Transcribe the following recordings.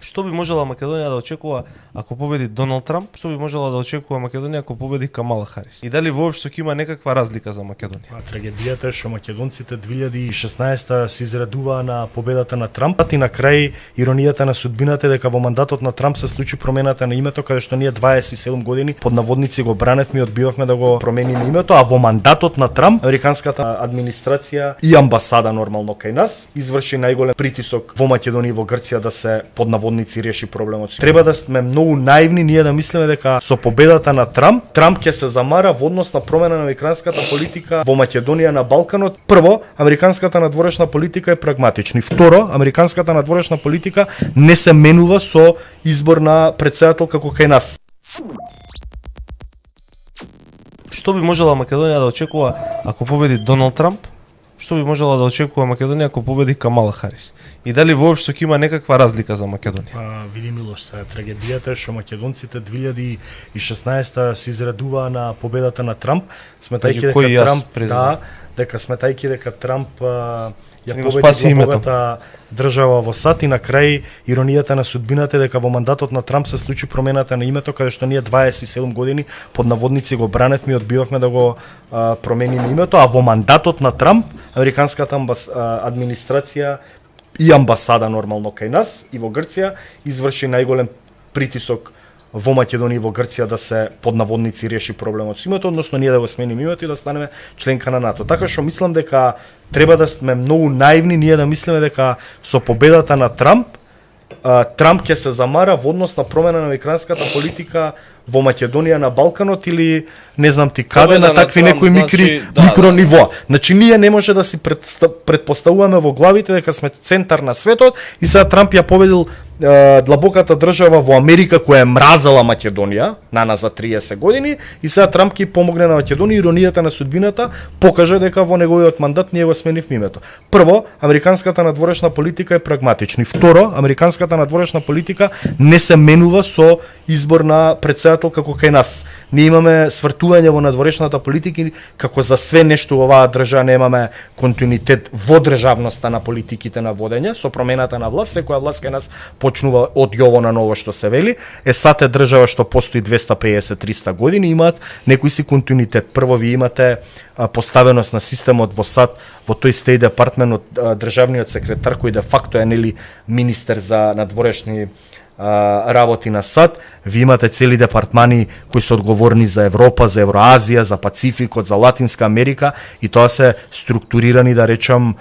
Што би можела Македонија да очекува ако победи Доналд Трамп? Што би можела да очекува Македонија ако победи Камала Харис? И дали воопшто ќе има некаква разлика за Македонија? Трагедијата е што македонците 2016 се израдуваа на победата на Трамп, и на крај иронијата на судбината е дека во мандатот на Трамп се случи промената на името, каде што ние 27 години под наводници го браневме и одбивавме да го промениме името, а во мандатот на Трамп американската администрација и амбасада нормално кај нас изврши најголем притисок во Македонија и во Грција да се под наводници реши проблемот. Треба да сме многу наивни ние да мислиме дека со победата на Трамп ќе се замара во однос на промена на американската политика во Македонија на Балканот. Прво, американската надворешна политика е прагматична. И второ, американската надворешна политика не се менува со избор на претседател како кај нас. Што би можела Македонија да очекува ако победи Доналд Трамп? Што би можела да очекува Македонија ако победи Камала Харис? И дали воопшто ќе има некаква разлика за Македонија? Види Милош, трагедијата е што македонците 2016 се израдуваа на победата на Трамп, сметајќи дека Трамп сметајќи дека Трамп ја победи глобалната држава во САД, и на крај иронијата на судбината е дека во мандатот на Трамп се случи промената на името, каде што ние 27 години под наводници го браневме и одбивавме да го промениме името, а во мандатот на Трамп американската администрација и амбасада нормално кај нас и во Грција изврши најголем притисок во Македонија и во Грција да се под наводници реши проблемот со името, односно ние да го смениме името и да станеме членка на НАТО. Така што мислам дека треба да сме многу наивни ние да мислиме дека со победата на Трамп ќе се замара во однос на промена на американската политика во Македонија на Балканот или не знам ти каде на такви некои микро ниво. Значи ние не може да си предпоставуваме во главите дека сме центар на светот и сега Трамп ја победил длабоката држава во Америка која е мразела Македонија за 30 години и сега Трамп ќе помогне на Македонија. Иронијата на судбината покажа дека во неговиот мандат ние го сменивме името. Прво, американската надворешна политика е прагматична. Второ, американската надворешна политика не се менува со избор на претседател како кај нас. Ние имаме свртување во надворешната политика како за све нешто во оваа држава немаме континуитет во државноста на политиките на водење. Со промената на власт, секоја власт кај нас почнува од јово на ново што се вели. САД е држава што постои 250-300 години, имаат некој си континуитет. Прво ви имате поставеност на системот во САД, во тој State Department од државниот секретар кој де факто е нели министер за надворешни работи на САД, ви имате цели департмани кои се одговорни за Европа, за Евроазија, за Пацификот, за Латинска Америка и тоа се структурирани, да речам,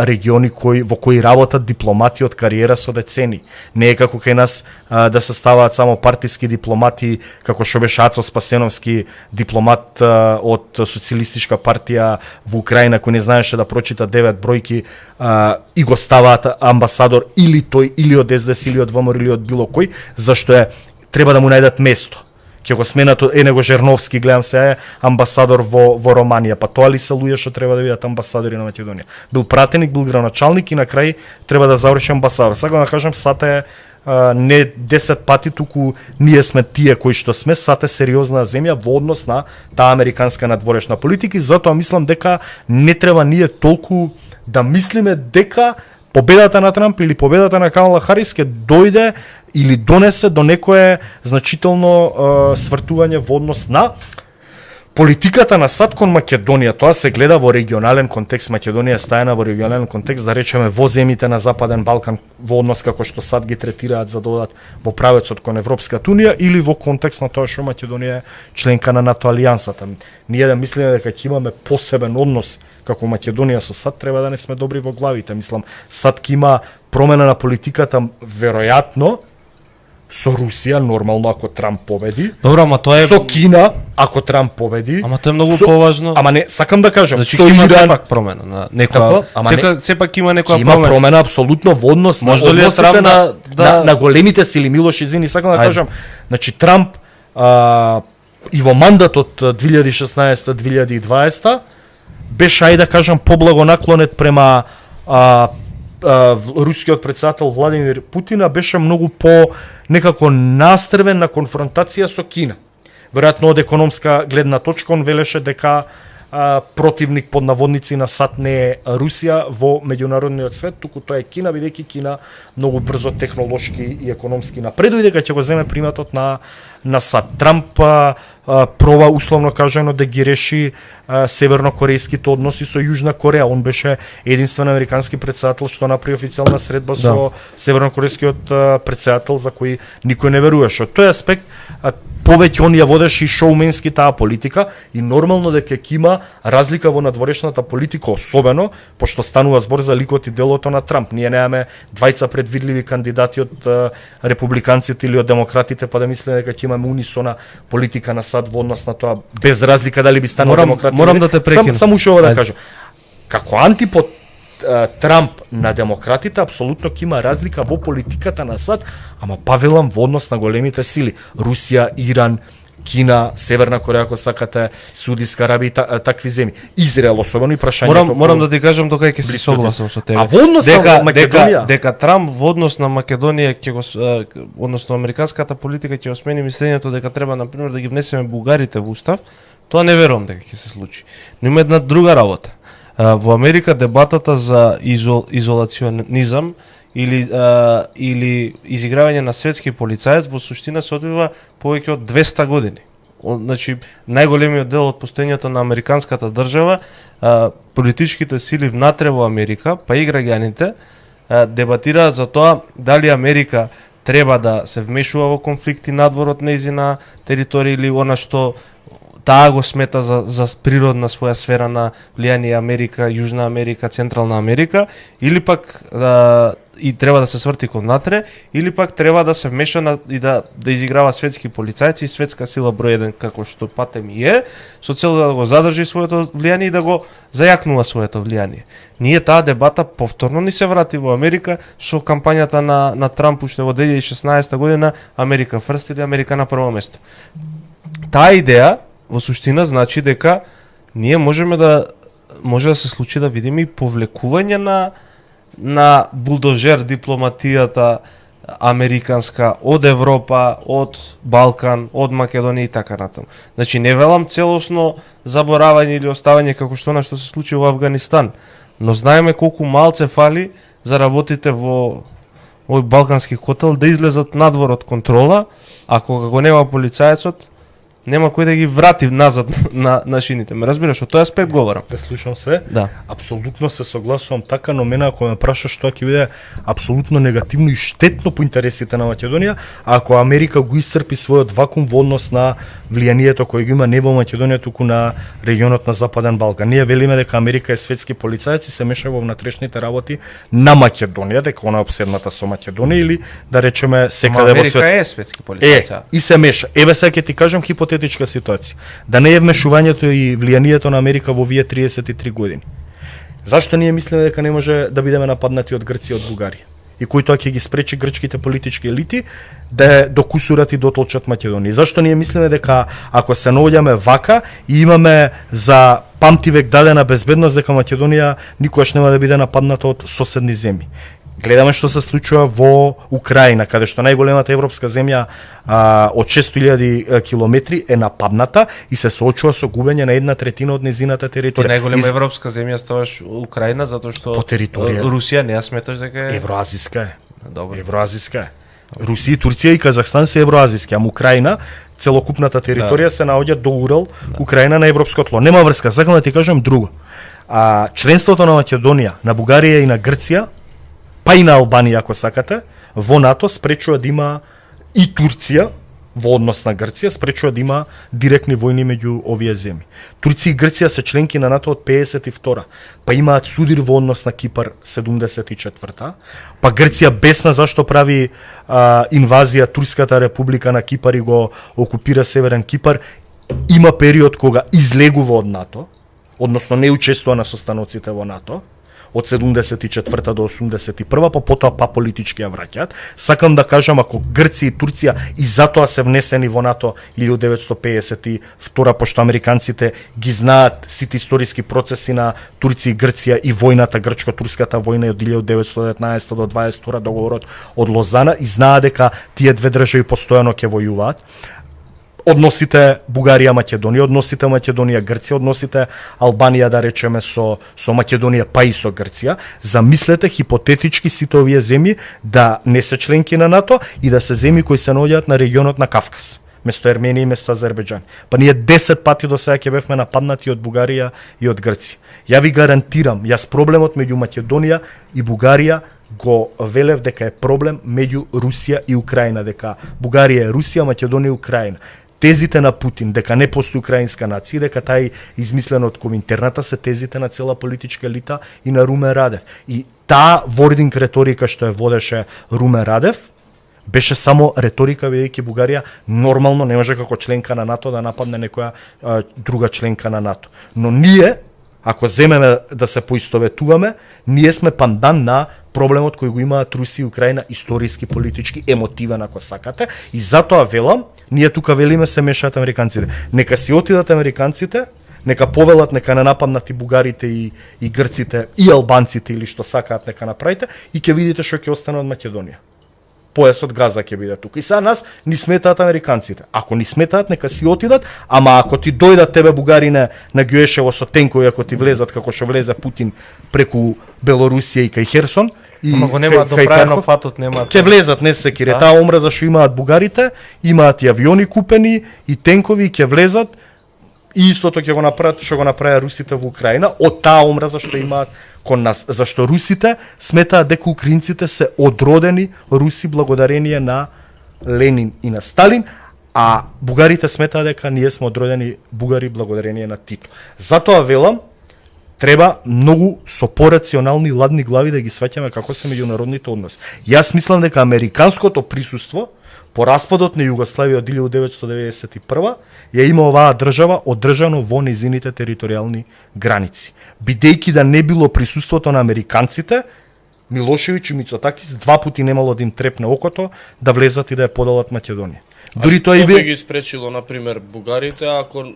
региони во кои работат дипломати од кариера со децени. Не е како кај нас да се ставаат само партиски дипломати, како што беше Ацо Спасеновски, дипломат од социјалистичка партија во Украина кој не знаеше да прочита 9 бројки и го ставаат амбасадор или тој или од СДС или од ВМРО или од било кој, зашто треба да му најдат место. Ќе го сменат него Жерновски, гледам се амбасадор во Романија, па тоа ли се луѓе што треба да бидат амбасадори на Македонија? Бил пратеник, бил градоначалник и на крај треба да заврши амбасадор. Сакам да кажам, САД е не 10 пати, туку ние сме тие кои што сме. САД е сериозна земја во однос на таа американска надворешна политика и затоа мислам дека не треба ние толку да мислиме дека победата на Трамп или победата на Камала Харис ќе дојде или донесе до некое значително свртување во однос на политиката на САД кон Македонија. Тоа се гледа во регионален контекст. Македонија стаена во регионален контекст, да речеме во земјите на Западен Балкан во однос како што САД ги третираат за да додат во правецот кон Европската унија или во контекст на тоа што Македонија е членка на НАТО алијансата. Ние да мислиме дека ќе имаме посебен однос како Македонија со САД, треба да не сме добри во главите. Мислам, САД ќе има промена на политиката веројатно со Русија, нормално ако Трамп победи. Добро, ама тоа е со Кина, ако Трамп победи. Ама тоа е многу поважно. Ама не, сакам да кажам, значи, со има Иран сепак промена на некоја. Сепак има некоја промена. Има промена апсолутно во однос на односите на големите сили. Милош, извини, сакам да кажам, значи Трамп и во мандатот 2016-2020 беше, ајде да кажам, поблагонаклонет према рускиот претседател Владимир Путин, беше многу по некако настрвен на конфронтација со Кина. Веројатно од економска гледна точка он велеше дека противник под наводници на САД не е Русија во меѓународниот свет, туку тоа е Кина, бидејќи Кина многу брзо технолошки и економски напредува и дека ќе го земе приматот на САД. Трамп проба условно кажано да ги реши севернокорејските односи со Јужна Кореја. Он беше единствен американски претседател што направи официјална средба со севернокорејскиот претседател за кој никој не веруваше. Од тој аспект повеќе он ја водеше и шоуменски таа политика и нормално дека ќе има разлика во надворешната политика, особено пошто станува збор за ликот и делото на Трамп. Ние немаме двајца предвидливи кандидати од републиканците или од демократите, па да мислиме дека ќе имаме унисона политика на САД во однос на тоа, без разлика дали би станал демократ. Морам да те прекинам. Само уште ова да кажам. Како антипод Трамп на демократите, апсолутно ќе има разлика во политиката на САД, ама павелам во однос на големите сили. Русија, Иран, Кина, Северна Кореја, ако сакате, Саудиска Арабија, такви земји. Израел, особено и прашањето. Морам да ти кажам дека ќе се согласам со тебе. А во однос на Македонија, дека Трамп во однос на Македонија ќе го односно американската политика ќе го смени мислењето дека треба на пример да ги внесеме бугарите во устав, тоа не верувам дека ќе се случи. Но има една друга работа. Во Америка дебатата за изолационизам или изигравање на светски полицаец во суштина се одвива повеќе од 200 години. Значи, најголемиот дел од постоењето на американската држава, политичките сили внатре во Америка, па и граѓаните, дебатираат за тоа дали Америка треба да се вмешува во конфликти надвор од нејзина територија или она што таа го смета за природна своја сфера на влијание Америка, Јужна Америка, Централна Америка, или пак и треба да се сврти кон натре, или пак треба да се вмеша и да изиграва светски полицајци и светска сила број 1 како што патем и е, со цел да го задржи своето влијание и да го зајакнува своето влијание. Ние таа дебата повторно ни се врати во Америка со кампањата на Трамп уште во 2016 година Америка фрст или Америка на прво место. Таа идеја во суштина значи дека ние може да се случи да видиме и повлекување на булдожер дипломатијата американска од Европа, од Балкан, од Македонија и така натаму. Значи не велам целосно заборавање или оставање како што на што се случи во Авганистан, но знаеме колку малце фали за работите во овој балкански хотел да излезат надвор од контрола, а кога го нема полицаецот, нема кој да ги врати назад на шините. Ме разбираш, од тој аспект говорам. Те слушам све. Да. Апсолутно се согласувам така, но мене ако ме прашаш тоа ќе биде апсолутно негативно и штетно по интересите на Македонија, ако Америка го исцрпи својот вакуум во однос на влијанието кој го има не во Македонија, туку на регионот на Западен Балкан. Ние велиме дека Америка е светски полицаец и се меша во внатрешните работи на Македонија, дека она е обседната со Македонија или да речеме секаде во свет. Америка е светски полицаец. И се меша. Еве сега ќе ти кажам хипотетичка ситуација. Да не е вмешувањето и влијанието на Америка во овие 33 години. Зашто ние мислиме дека не може да бидеме нападнати од Грција и од Бугарија? И кој тоа ќе ги спречи грчките политички елити да докусурат и дотолчат Македонија? Зашто ние мислиме дека ако се наоѓаме вака и имаме за памтивек дадена безбедност дека Македонија никогаш нема да биде нападната од соседни земји? Гледаме што се случува во Украина, каде што најголемата европска земја од 600.000 километри е нападната и се соочува со губење на 1/3 од незината територија. Ти најголема европска земја ставаш Украина затоа што по територија Русија не ја сметаш дека е евроазиска е. Добро. Евроазиска е. Русија, Турција и Казахстан се евроазиски, ама Украина, целокупната територија се наоѓа до Урал, Украина на европско тло. Нема врска, сакам да ти кажам друго. Членството на Македонија, на Бугарија и на Грција, па и на Албанија ако сакате, во НАТО спречува да има и Турција во однос на Грција спречува да има директни војни меѓу овие земји. Турција и Грција се членки на НАТО од 52-та, па имаат судир во однос на Кипар 74-та, па Грција бесна зашто прави инвазија Турската република на Кипар и го окупира Северен Кипар, има период кога излегува од НАТО, односно не учествува на состаноците во НАТО, од 74 до 81, па потоа па политички ја враќаат. Сакам да кажам, ако Грција и Турција и затоа се внесени во НАТО 1952, пошто американците ги знаат сите историски процеси на Турција и Грција и војната, грчко-турската војна од 1919 до 22, договорот од Лозана, и знаат дека тие две држави постојано ќе војуваат. односите Бугарија-Македонија, односите Македонија-Грција, односите Албанија, да речеме, со Македонија, па и со Грција. Замислете хипотетички сите овие земји да не се членки на НАТО и да се земји кои се наоѓаат на регионот на Кавказ, место Ерменија и место Азербејџан. Па ние 10 пати до сега ќе бевме нападнати од Бугарија и од Грција. Ја ви гарантирам, јас проблемот меѓу Македонија и Бугарија го велев дека е проблем меѓу Русија и Украина, дека Бугарија е Русија, Македонија е Украина. Тезите на Путин дека не постои украинска нација, дека тај измислен од Коминтерната се тезите на цела политичка елита и на Румен Радев. И таа вординг реторика што ја водеше Румен Радев беше само реторика, бидејќи Бугарија нормално не може како членка на НАТО да нападне некоја друга членка на НАТО. Но ние, ако земеме да се поистоветуваме, ние сме пандан на проблемот кој го имаат Русија и Украина, историски, политички, емотивен, ако сакате, и затоа велам, ние тука велиме се мешаат американците. Нека си отидат американците, нека повелат, нека не нападнат и бугарите и грците и албанците или што сакаат нека направите и ќе видите што ќе остане од Македонија. Појасот Газа ќе биде тука. И сега нас ни сметаат американците. Ако ни сметаат, нека си отидат, ама ако ти дојдат тебе бугарине на Ѓоешево со тенкови, ако ти влезат како што влезе Путин преку Белорусија и кај Херсон, и ама го немаат доправено патот, немаат. Ќе влезат, не се кире. Таа омраза што имаат бугарите, имаат и авиони купени, и тенкови, и ќе влезат, и истото ќе го направат што го направија русите во Украина, од таа омраза што имаат кон нас. Зашто русите сметаат дека украинците се одродени руси благодарение на Ленин и на Сталин, а бугарите сметаат дека ние сме одродени бугари благодарение на Тито. Затоа велам, треба многу со порационални ладни глави да ги сваќаме како се меѓународните односи. Јас мислам дека американското присуство по распадот на Југославија од 1991 ја има оваа држава одржано во незините територијални граници. Бидејќи да не било присуството на американците, Милошевиќ и Мицотакис два пати немало да им трепне окото да влезат и да ја поделат Македонија. Дури тоа и би ги спречило на пример бугарите, ако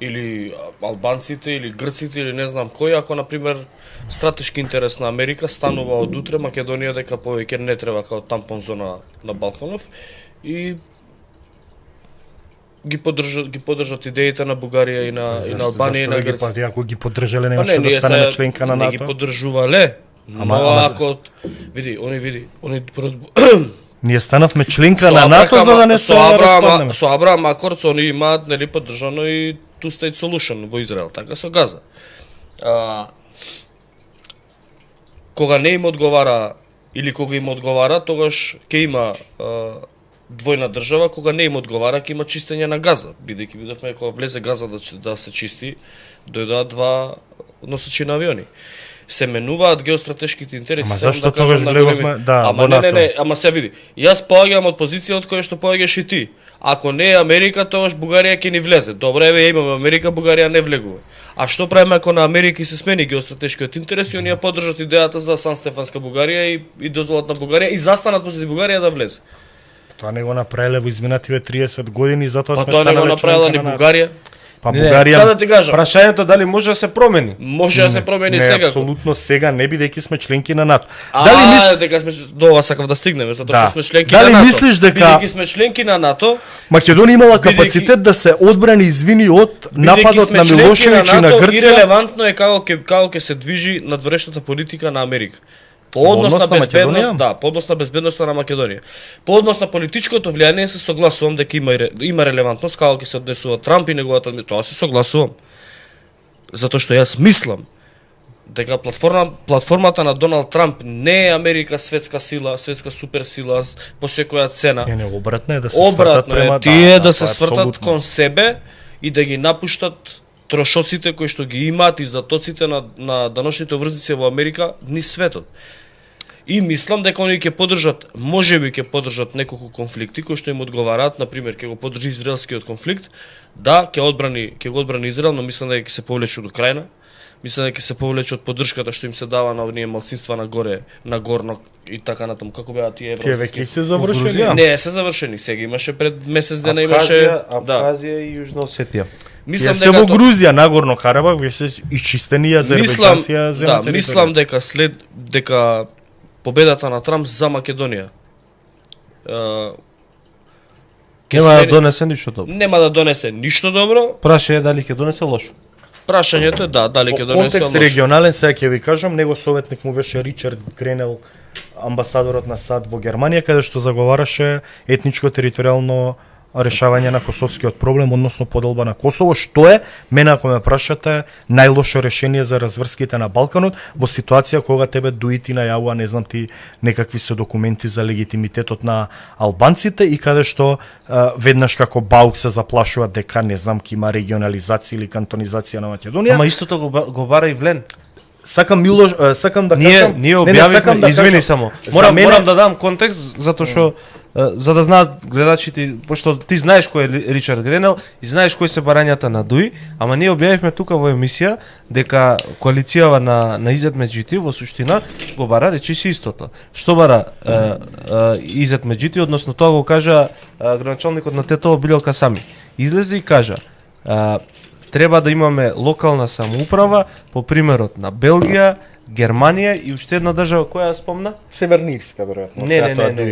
или албанците или грците или не знам кој, ако на пример стратешки интерес на Америка станува од утре Македонија дека повеќе не треба како тампон зона на Балканов и ги поддржат идеите на Бугарија и на Албанија и на Грција. Ако ги поддржале немаше да стане членка на НАТО. Не ги поддржувале. Но ако види, ние станавме членка на НАТО за да не се распаднеме. Со Абрахам Акорд они имаат нели поддржано и Two State Solution во Израел, така со Газа. Кога не им одговара или кога им одговара, тогаш ќе има двојна држава, кога не им одговара ќе има чистење на Газа, бидејќи видовме кога влезе Газа да се чисти, дојдоа два носачи на авиони. Се менуваат геостратешките интереси. Ама зашто тогаш влеговме во НАТО? Ама се види. Јас поаѓам од позиција од која што поаѓаш и ти. Ако не е Америка, тогаш Бугарија ќе ни влезе. Добре, еве имаме Америка, Бугарија не влегува. А што правиме ако на Америка и се смени геостратешкиот интерес и оние поддржат идејата за Сан Стефанска Бугарија и дозволат на Бугарија и застанат позади Бугарија да влезе? Тоа не го направиле во изминативе 30 години, затоа сме станале. Тоа не го направила ни Бугарија. Па Бугарија. Сега да ти кажам. Прашањето дали може да се промени? Може да се промени сега. Не, апсолутно сега не бидејќи сме членки на НАТО. Дали дека сме до ова сакав да стигнеме, затоа што сме членки на НАТО. Дали мислиш дека бидејќи сме членки на НАТО, Македонија имала капацитет да се одбрани извини од нападот на Милошевиќ и на Грција? Ирелевантно е како ќе се движи надворешната политика на Америка. По однос на безбедност, по однос на безбедноста на Македонија. По однос на политичкото влијание се согласувам дека има релевантност како ќе се однесува Трамп и неговата тоа се согласувам. Затоа што јас мислам дека платформата на Доналд Трамп не е Америка светска сила, светска суперсила по секоја цена. Не, обратно е да се свртат према тие да се свртат кон себе и да ги напуштат трошоците кои што ги имаат издатоците на даношните врзници во Америка низ светот. И мислам дека они ќе поддржат, можеби ќе поддржат неколку конфликти кои што им одговараат, на пример ќе го поддржи израелскиот конфликт, да, ќе го одбрани Израел, но мислам дека ќе се повлече од Украина. Мислам дека ќе се повлече од поддршката што им се дава на оние малцинства на горно и така натаму. Како беа тие Тие веќе се завршени? Не, се завршени. Сега имаше пред месец дена имаше Абхазија и Јужна Осетија. Мислам дека во Грузија, Нагорно Карабах веќе се изчистени Азербејџанција земјата. Мислам дека победата на Трамп за Македонија Нема да донесе ништо добро. Нема да донесе ништо добро. Праша е дали ќе донесе лошо. Прашањето е дали ќе донесе контекст лошо. регионален, сега ќе ви кажам, него советник му беше Ричард Гренел, амбасадорот на САД во Германија, каде што заговараше етничко територијално решавање на косовскиот проблем, односно поделба на Косово, што е, мене ако ме прашате, најлошо решение за разврските на Балканот, во ситуација кога тебе дуи ти најавува, не знам ти, некакви се документи за легитимитетот на албанците и каде што веднаш како Баук се заплашува дека, не знам, ки има регионализација или кантонизација на Македонија. Ама истото го бара и Влен. Сакам сакам да кажам, ние објавивме, да извини кажам, само. морам Да дам контекст затоа што за да знаат гледачите, пошто ти знаеш кој е Ричард Гренел и знаеш кои се барањата на Дуи, ама ние објавивме тука во емисија дека коалицијава на Изет Меджити во суштина го бара речиси истото. Што бара Изет Меджити, односно тоа го кажа граначалникот на Тетово Билел Касами. Излезе и кажа треба да имаме локална самоуправа по примерот на Белгија, Германија и уште една држава која ја спомна? Северна Ирска веројатно.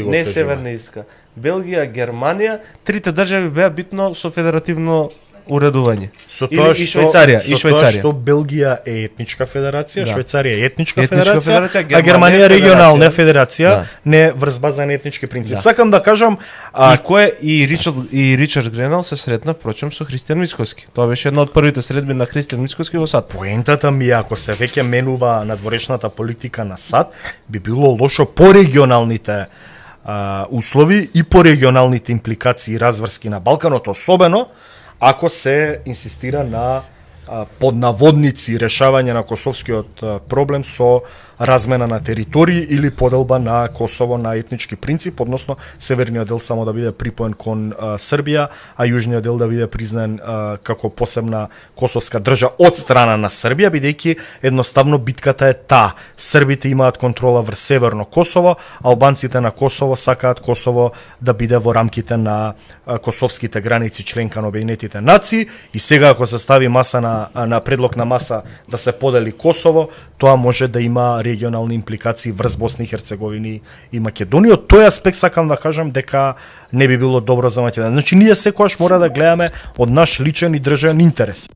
Не Северна Ирска. Белгија, Германија, трите држави беа битно со федеративно уредување. Со тоа и Швајцарија, Тоа што Белгија е етничка федерација, да. Швајцарија е етничка федерација, федерација, а Германија е регионална федерација, да. Не врз база на етнички принцип. Да. Сакам да кажам, и Ричард Гренел се сретна впрочем со Христијан Мицкоски. Тоа беше една од првите средби на Христијан Мицкоски во САД. Поентата ми е, ако се веќе менува надворешната политика на САД, би било лошо по регионалните услови и по регионалните импликации и разврски на Балканот, особено ако се инсистира на под наводници решавање на косовскиот проблем со размена на територии или поделба на Косово на етнички принцип, односно северниот дел само да биде припоен кон Србија, а јужниот дел да биде признаен како посебна косовска држава од страна на Србија, бидејќи едноставно битката е таа. Србите имаат контрола врз северно Косово, албанците на Косово сакаат Косово да биде во рамките на косовските граници, членка на Обединетите нации, и сега ако се стави маса на предлог на маса да се подели Косово, тоа може да има регионални импликации врз Босна и Херцеговина и Македонија. Од тој аспект сакам да кажам дека не би било добро за Македонија. Значи ние секогаш мора да гледаме од наш личен и државен интерес.